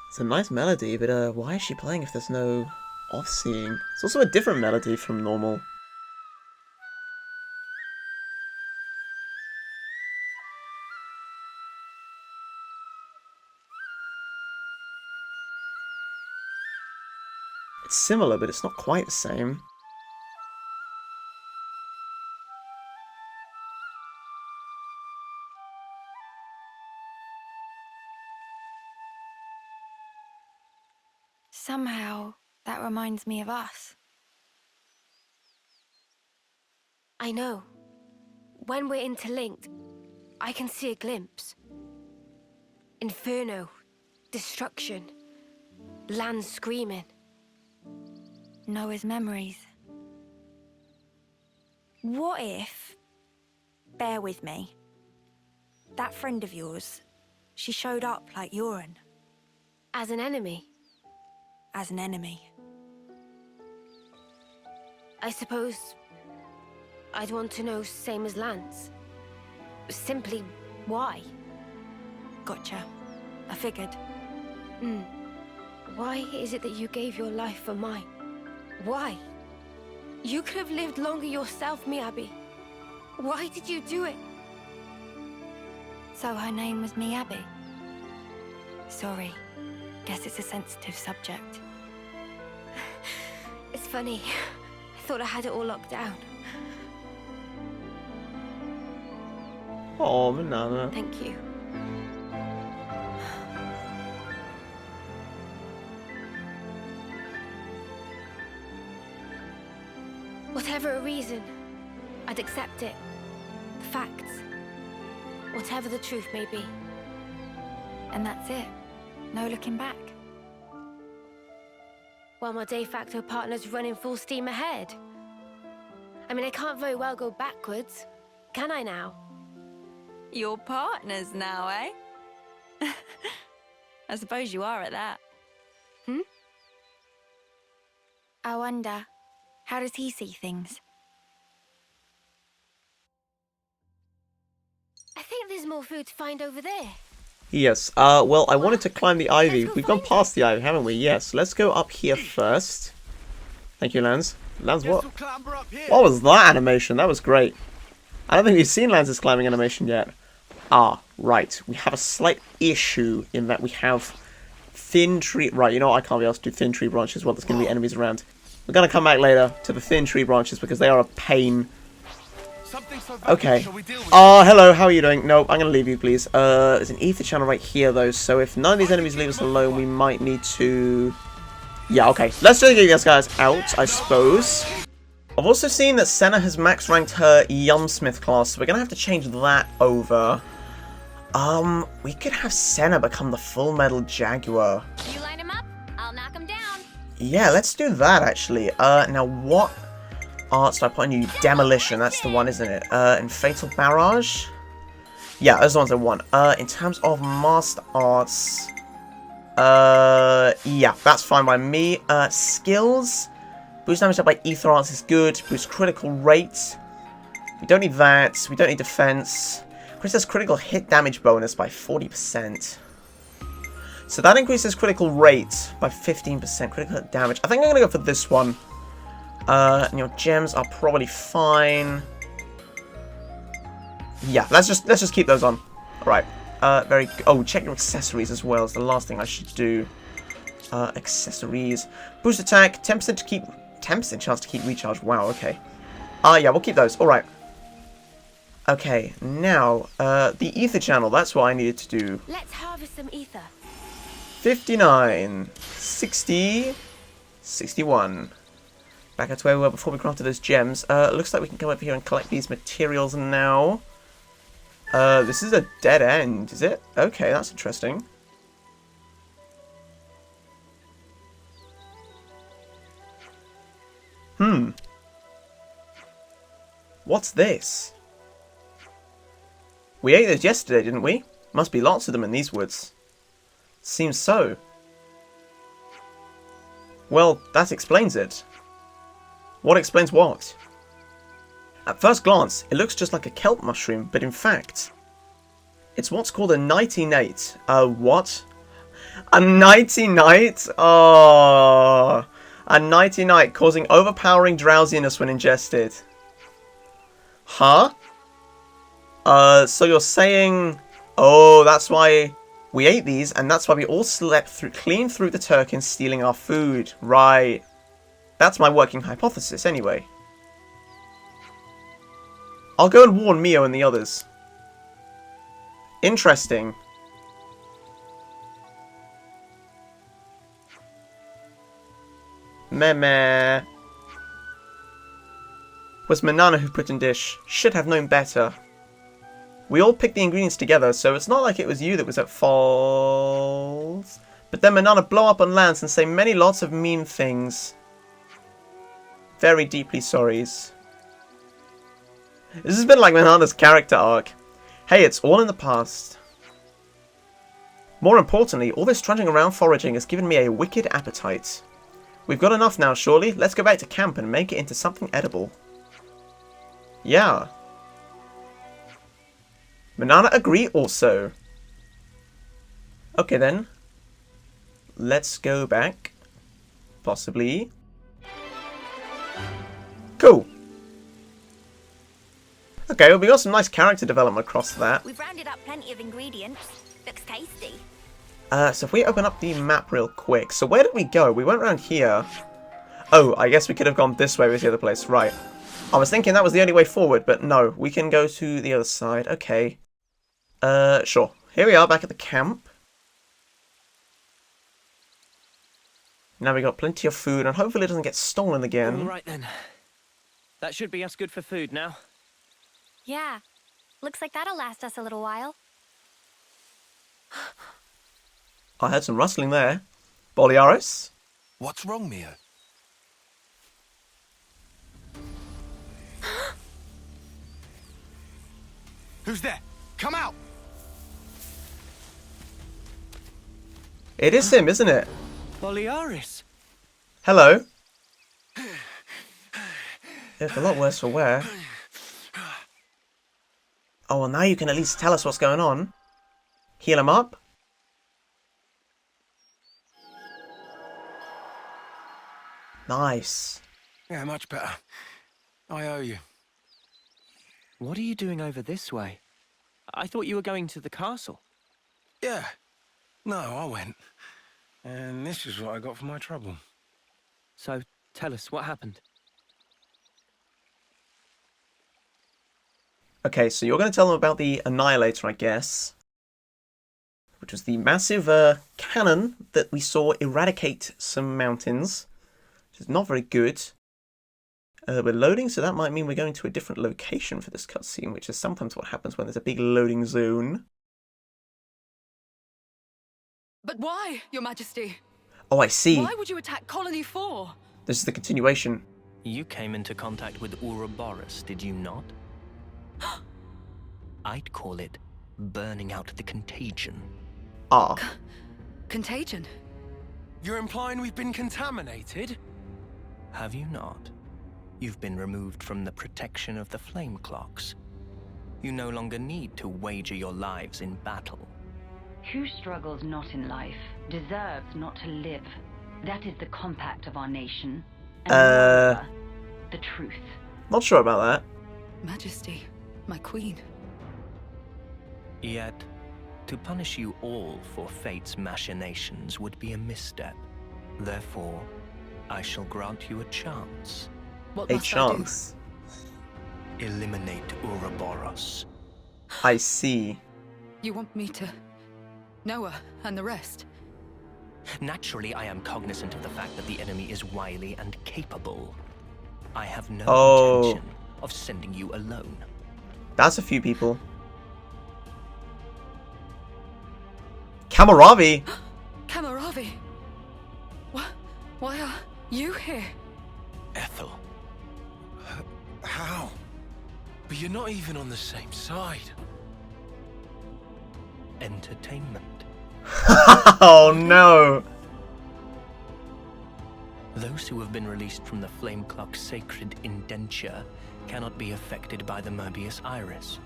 Speaker 1: It's a nice melody, but why is she playing if there's no Off-seeing. It's also a different melody from normal. It's similar, but it's not quite the same.
Speaker 7: Somehow, that reminds me of us.
Speaker 8: I know. When we're interlinked, I can see a glimpse. Inferno, destruction, land screaming.
Speaker 7: Noah's memories. What if, bear with me, that friend of yours, she showed up like Yoren?
Speaker 8: As an enemy,
Speaker 7: As an enemy.
Speaker 8: I suppose I'd want to know same as Lance. Simply why?
Speaker 7: Gotcha. I figured.
Speaker 8: Why is it that you gave your life for mine? Why? You could have lived longer yourself, Miyabi. Why did you do it?
Speaker 7: So her name was Miyabi? Sorry. Guess it's a sensitive subject.
Speaker 8: It's funny. I thought I had it all locked down.
Speaker 1: Oh, Manana.
Speaker 8: Thank you. Whatever a reason, I'd accept it. The facts. Whatever the truth may be.
Speaker 7: And that's it. No looking back.
Speaker 8: While my de facto partner's running full steam ahead. I mean, I can't very well go backwards, can I now?
Speaker 7: You're partners now, eh? I suppose you are at that. I wonder, how does he see things?
Speaker 8: I think there's more food to find over there.
Speaker 1: Yes, well, I wanted to climb the ivy. We've gone past the ivy, haven't we? Yes, let's go up here first. Thank you, Lance. Lance, what? What was that animation? That was great. I don't think we've seen Lance's climbing animation yet. Ah, right. We have a slight issue in that we have thin tree... Right, you know what? I can't be asked to do thin tree branches while there's going to be enemies around. We're going to come back later to the thin tree branches because they are a pain. Okay. Hello, how are you doing? Nope, I'm going to leave you, please. There's an ether channel right here, though, so if none of these enemies leave us alone, we might need to... Yeah, okay. Let's just get these guys out, I suppose. I've also seen that Senna has max ranked her Yumsmith class, so we're going to have to change that over. We could have Senna become the Full Metal Jaguar.
Speaker 3: You line him up, I'll knock him down.
Speaker 1: Yeah, let's do that, actually. Now, what arts do I put on you? Demolition, that's the one, isn't it? And Fatal Barrage? Yeah, those are the ones I want. In terms of Master Arts... yeah, that's fine by me. Skills... Boost damage up by Ether Arts is good. Boost critical rate. We don't need that. We don't need defense. Increases critical hit damage bonus by 40%. So that increases critical rate by 15%. Critical hit damage. I think I'm going to go for this one. And your gems are probably fine. Yeah, let's just keep those on. Alright. Oh, check your accessories as well. Is the last thing I should do. Accessories. Boost attack. 10% to keep... 10% chance to keep recharge. Wow, okay. Yeah, we'll keep those. Alright. Okay, now, the ether channel. That's what I needed to do.
Speaker 8: Let's harvest some ether.
Speaker 1: 59. 60. 61. Back at where we were before we crafted those gems. Looks like we can come over here and collect these materials now. This is a dead end, is it? Okay, that's interesting. What's this? We ate those yesterday, didn't we? Must be lots of them in these woods. Seems so. Well, that explains it. What explains what? At first glance, it looks just like a kelp mushroom, but in fact, it's what's called a nighty nate. What? A nighty night? Oh, A nighty night, causing overpowering drowsiness when ingested. Huh? So you're saying... Oh, that's why we ate these, and that's why we all slept clean through the Turkins stealing our food. Right. That's my working hypothesis, anyway. I'll go and warn Mio and the others. Interesting. Meh. Was Manana who put in dish. Should have known better. We all picked the ingredients together, so it's not like it was you that was at fault. But then Manana blow up on lands and say many lots of mean things. Very deeply sorries. This has been like Manana's character arc. Hey, it's all in the past. More importantly, all this trudging around foraging has given me a wicked appetite. We've got enough now, surely. Let's go back to camp and make it into something edible. Yeah. Manana agree also. Okay then. Let's go back. Possibly. Cool. Okay, well, we got some nice character development across that.
Speaker 3: We've rounded up plenty of ingredients. Looks tasty.
Speaker 1: So if we open up the map real quick. So where did we go? We went around here. Oh, I guess we could have gone this way with the other place. Right. I was thinking that was the only way forward, but no. We can go to the other side. Okay. Sure. Here we are back at the camp. Now we got plenty of food, and hopefully it doesn't get stolen again.
Speaker 2: All right then. That should be us good for food now.
Speaker 7: Yeah. Looks like that'll last us a little while.
Speaker 1: I heard some rustling there. Boliaris?
Speaker 5: What's wrong, Mio?
Speaker 4: Who's there? Come out!
Speaker 1: It is him, isn't it?
Speaker 2: Boliaris.
Speaker 1: Hello. It's a lot worse for wear. Oh, well now you can at least tell us what's going on. Heal him up. Nice.
Speaker 5: Yeah, much better. I owe you.
Speaker 2: What are you doing over this way? I thought you were going to the castle.
Speaker 5: Yeah. No, I went. And this is what I got for my trouble.
Speaker 2: So, tell us, what happened?
Speaker 1: Okay, so you're going to tell them about the Annihilator, I guess. Which was the massive cannon that we saw eradicate some mountains. Which is not very good. We're loading, so that might mean we're going to a different location for this cutscene, which is sometimes what happens when there's a big loading zone.
Speaker 11: But why, Your Majesty?
Speaker 1: Oh, I see.
Speaker 11: Why would you attack Colony 4?
Speaker 1: This is the continuation.
Speaker 2: You came into contact with Ouroboros, did you not? I'd call it burning out the contagion.
Speaker 1: Ah.
Speaker 11: Contagion?
Speaker 5: You're implying we've been contaminated?
Speaker 2: Have you not? You've been removed from the protection of the flame clocks. You no longer need to wager your lives in battle.
Speaker 10: Who struggles not in life deserves not to live. That is the compact of our nation. And moreover, the truth.
Speaker 1: Not sure about that.
Speaker 11: Majesty, my queen.
Speaker 2: Yet, to punish you all for fate's machinations would be a misstep. Therefore, I shall grant you a chance.
Speaker 11: What
Speaker 1: A
Speaker 11: must
Speaker 1: chance.
Speaker 2: Eliminate Ouroboros.
Speaker 1: I see.
Speaker 11: I do? You want me to... Noah and the rest?
Speaker 2: Naturally, I am cognizant of the fact that the enemy is wily and capable. I have no intention of sending you alone.
Speaker 1: That's a few people. Kamaravi!
Speaker 11: Kamaravi! Why are you here?
Speaker 5: Ethel. How? But you're not even on the same side.
Speaker 2: Entertainment.
Speaker 1: Oh no!
Speaker 2: Those who have been released from the Flame Clock's sacred indenture cannot be affected by the Mobius Iris.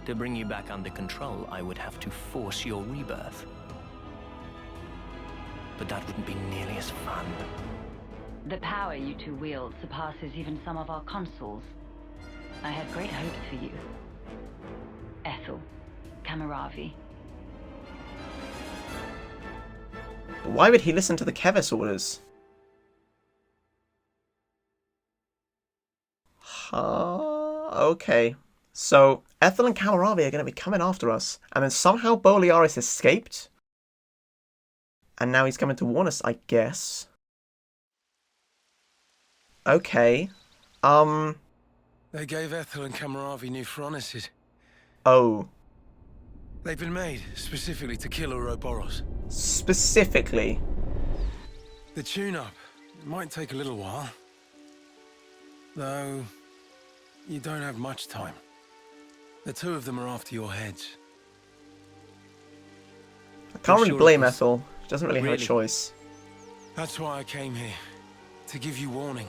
Speaker 2: To bring you back under control, I would have to force your rebirth. But that wouldn't be nearly as fun.
Speaker 10: The power you two wield surpasses even some of our consuls. I had great hopes for you. Ethel, Kamaravi.
Speaker 1: Why would he listen to the Kevis orders? Okay. So, Ethel and Kamaravi are going to be coming after us. And then somehow Bolearis escaped. And now he's coming to warn us, I guess. Okay.
Speaker 5: They gave Ethel and Kamaravi new furnaces.
Speaker 1: Oh.
Speaker 5: They've been made specifically to kill Ouroboros.
Speaker 1: Specifically?
Speaker 5: The tune-up might take a little while. Though, you don't have much time. The two of them are after your heads.
Speaker 1: I can't really
Speaker 5: sure
Speaker 1: blame
Speaker 5: it was-
Speaker 1: Ethel. She doesn't really have a
Speaker 2: Really?
Speaker 1: choice.
Speaker 5: That's why I came here. To give you warning.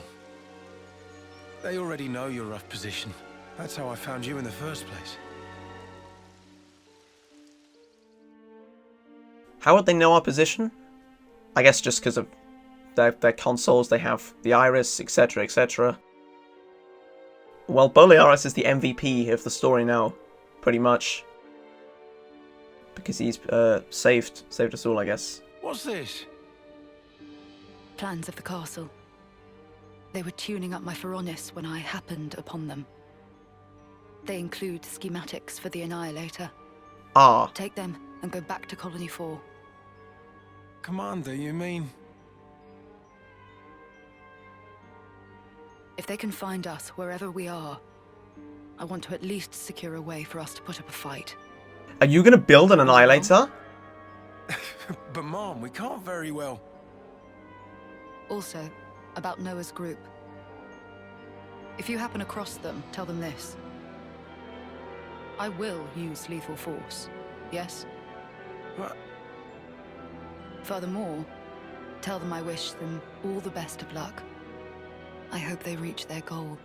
Speaker 5: They already know your rough position. That's how I found you in the first place.
Speaker 1: How would they know our position? I guess just because of their consoles, they have the Iris, etc, etc. Well, Bolearis is the MVP of the story now, pretty much. Because he's saved us all, I guess.
Speaker 5: What's this?
Speaker 11: Plans of the castle. They were tuning up my Feronis when I happened upon them. They include schematics for the Annihilator.
Speaker 1: Ah.
Speaker 11: Take them and go back to Colony 4.
Speaker 5: Commander, you mean?
Speaker 11: If they can find us wherever we are, I want to at least secure a way for us to put up a fight.
Speaker 1: Are you going to build an Annihilator?
Speaker 5: But Mom, we can't very well.
Speaker 11: Also, about Noah's group. If you happen across them, tell them this. I will use lethal force, yes?
Speaker 5: What?
Speaker 11: Furthermore, tell them I wish them all the best of luck. I hope they reach their goal.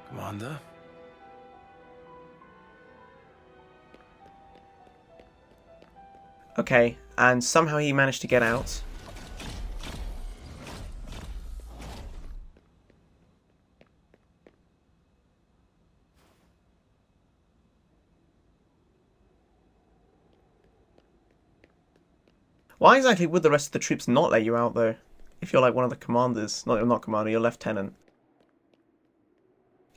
Speaker 5: Commander?
Speaker 1: Okay, and somehow he managed to get out. Why exactly would the rest of the troops not let you out, though? If you're like one of the commanders. Not commander, you're lieutenant.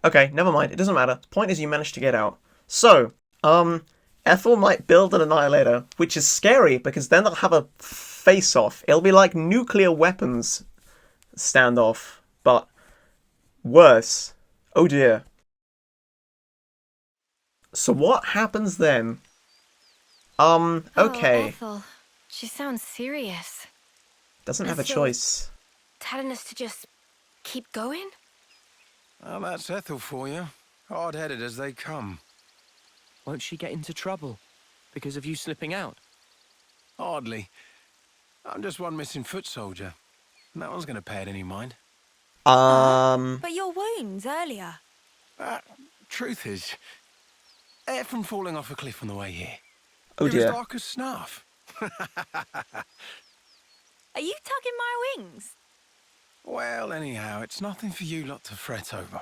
Speaker 1: Okay, never mind. It doesn't matter. The point is you managed to get out. So, Ethel might build an Annihilator, which is scary because then they'll have a face-off. It'll be like nuclear weapons standoff, but worse. Oh dear. So what happens then? Okay.
Speaker 8: Oh, Ethel. She sounds serious.
Speaker 1: Doesn't have a
Speaker 8: So-
Speaker 1: choice.
Speaker 8: Telling us to just keep going?
Speaker 5: Well, that's Ethel for you. Hard-headed as they come.
Speaker 2: Won't she get into trouble because of you slipping out?
Speaker 5: Hardly. I'm just one missing foot soldier. No one's gonna pay it any mind.
Speaker 7: But your wounds earlier.
Speaker 5: Truth is, air from falling off a cliff on the way here.
Speaker 1: Oh
Speaker 5: It was
Speaker 1: dear.
Speaker 5: dark as snuff.
Speaker 7: Are you tugging my wings?
Speaker 5: Well, anyhow, it's nothing for you lot to fret over.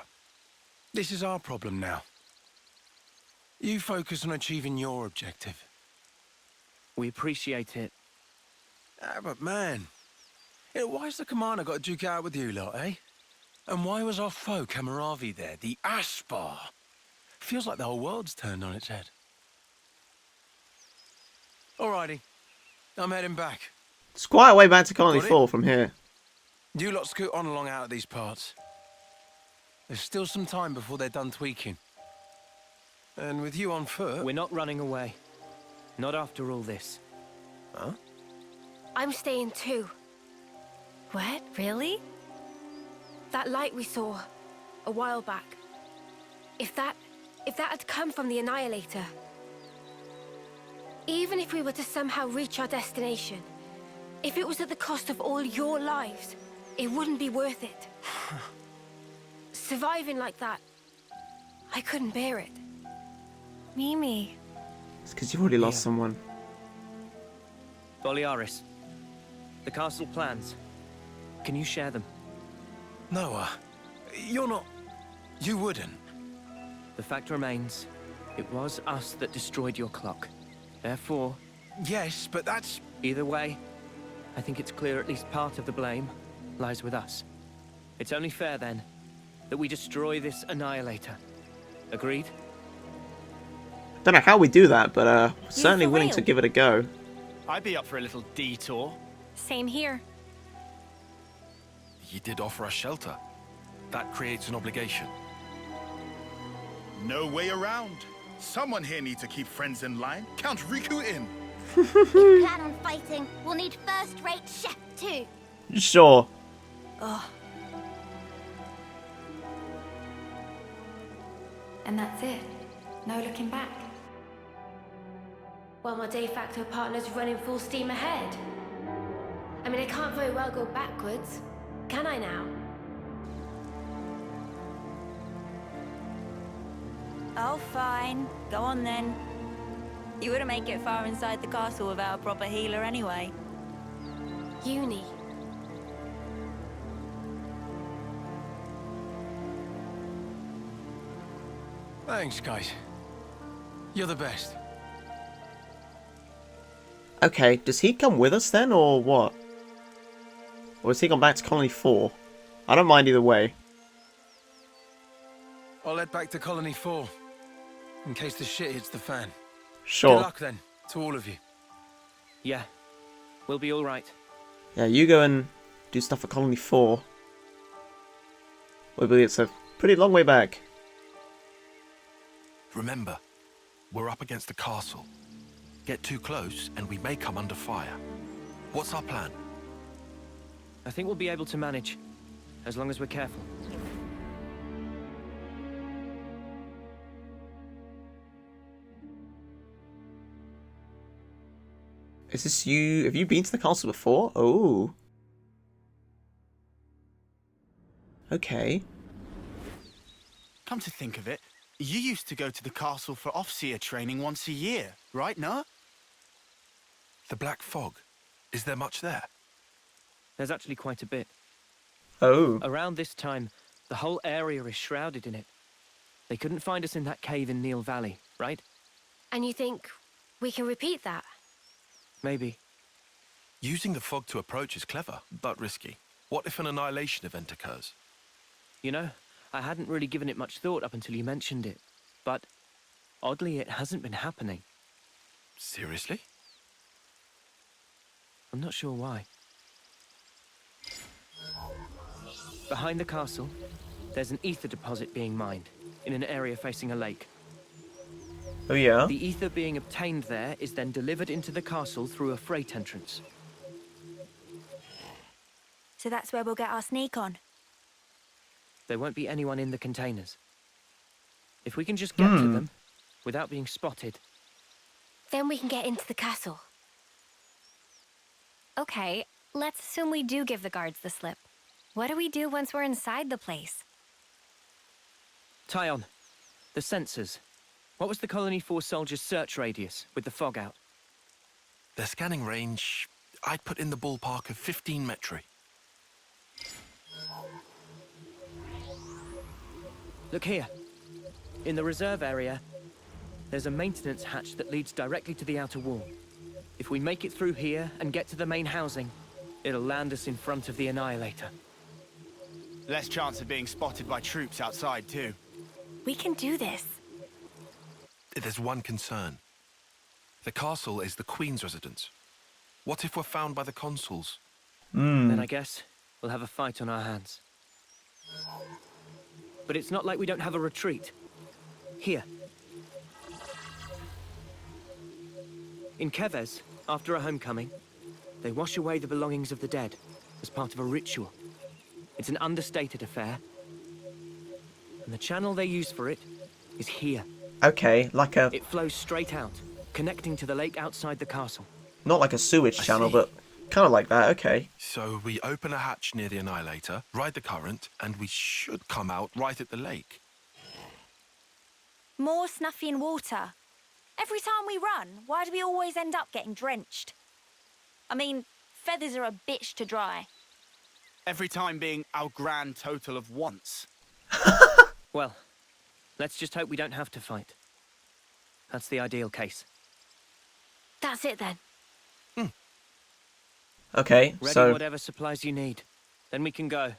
Speaker 5: This is our problem now. You focus on achieving your objective.
Speaker 2: We appreciate it.
Speaker 5: But man, why's the commander got to duke it out with you lot, eh? And why was our foe Kamaravi there, the Aspar? Feels like the whole world's turned on its head. Alrighty, I'm heading back.
Speaker 1: It's quite a way back to Colony
Speaker 5: Got it?
Speaker 1: 4 from here.
Speaker 5: You lot scoot on along out of these parts. There's still some time before they're done tweaking. And with you on foot...
Speaker 2: We're not running away. Not after all this.
Speaker 5: Huh?
Speaker 8: I'm staying too.
Speaker 7: What? Really?
Speaker 8: That light we saw a while back. If that had come from the Annihilator, even if we were to somehow reach our destination, if it was at the cost of all your lives, it wouldn't be worth it. Surviving like that, I couldn't bear it.
Speaker 7: Mimi.
Speaker 1: It's because you've already lost
Speaker 2: Yeah.
Speaker 1: someone.
Speaker 2: Bolearis, the castle plans. Can you share them?
Speaker 5: Noah, you're not... You wouldn't.
Speaker 2: The fact remains, it was us that destroyed your clock. Therefore...
Speaker 5: Yes, but that's...
Speaker 2: Either way, I think it's clear at least part of the blame lies with us. It's only fair, then, that we destroy this Annihilator. Agreed?
Speaker 1: Don't know how we do that, but certainly
Speaker 7: for
Speaker 1: willing
Speaker 7: real?
Speaker 1: to give it a go.
Speaker 4: I'd be up for a little detour.
Speaker 7: Same here.
Speaker 5: You did offer us shelter. That creates an obligation.
Speaker 6: No way around. Someone here needs to keep friends in line. Count Riku in.
Speaker 3: If you plan on fighting, we'll need first-rate chef too.
Speaker 1: Sure.
Speaker 7: And that's it. No looking back.
Speaker 8: While my de facto partner's running full steam ahead. I mean, I can't very well go backwards, can I now?
Speaker 7: Oh, fine. Go on then. You wouldn't make it far inside the castle without a proper healer anyway.
Speaker 8: Uni.
Speaker 5: Thanks, guys. You're the best.
Speaker 1: Okay, does he come with us then, or what? Or has he gone back to Colony 4? I don't mind either way.
Speaker 5: I'll head back to Colony 4. In case the shit hits the fan.
Speaker 1: Sure.
Speaker 5: Good luck then, to all of you.
Speaker 2: Yeah. We'll be alright.
Speaker 1: Yeah, you go and do stuff at Colony 4. I believe it's a pretty long way back.
Speaker 12: Remember, we're up against the castle. Get too close and we may come under fire. What's our plan?
Speaker 2: I think we'll be able to manage, as long as we're careful.
Speaker 1: Is this you? Have you been to the castle before? Oh. Okay.
Speaker 4: Come to think of it, you used to go to the castle for Offseer training once a year, right, Noah?
Speaker 12: The Black Fog. Is there much there?
Speaker 2: There's actually quite a bit.
Speaker 1: Oh.
Speaker 2: Around this time, the whole area is shrouded in it. They couldn't find us in that cave in Neil Valley, right?
Speaker 8: And you think we can repeat that?
Speaker 2: Maybe.
Speaker 12: Using the fog to approach is clever, but risky. What if an annihilation event occurs?
Speaker 2: You know, I hadn't really given it much thought up until you mentioned it. But, oddly, it hasn't been happening.
Speaker 12: Seriously?
Speaker 2: I'm not sure why. Behind the castle, there's an ether deposit being mined, in an area facing a lake.
Speaker 1: Oh yeah?
Speaker 2: The ether being obtained there is then delivered into the castle through a freight entrance.
Speaker 7: So that's where we'll get our sneak on.
Speaker 2: There won't be anyone in the containers. If we can just get to them, without being spotted...
Speaker 8: Then we can get into the castle.
Speaker 7: Okay, let's assume we do give the guards the slip. What do we do once we're inside the place?
Speaker 2: Tyon, the sensors. What was the Colony 4 soldiers' search radius with the fog out?
Speaker 12: Their scanning range, I'd put in the ballpark of 15 metri.
Speaker 2: Look here. In the reserve area, there's a maintenance hatch that leads directly to the outer wall. If we make it through here and get to the main housing, it'll land us in front of the Annihilator.
Speaker 4: Less chance of being spotted by troops outside, too.
Speaker 7: We can do this.
Speaker 12: There's one concern. The castle is the Queen's residence. What if we're found by the consuls?
Speaker 2: Then I guess we'll have a fight on our hands. But it's not like we don't have a retreat. Here. In Keves, after a homecoming, they wash away the belongings of the dead as part of a ritual. It's an understated affair. And the channel they use for it is here.
Speaker 1: Okay, like a...
Speaker 2: It flows straight out, connecting to the lake outside the castle.
Speaker 1: Not like a sewage channel,
Speaker 12: see.
Speaker 1: but kind of like that, okay.
Speaker 12: So we open a hatch near the Annihilator, ride the current, and we should come out right at the lake.
Speaker 7: More Snuffy water. Every time we run, why do we always end up getting drenched? I mean, feathers are a bitch to dry.
Speaker 4: Every time being our grand total of once.
Speaker 2: Well, let's just hope we don't have to fight. That's the ideal case.
Speaker 8: That's it then.
Speaker 1: Okay,
Speaker 2: Ready
Speaker 1: so
Speaker 2: whatever supplies you need. Then we can go.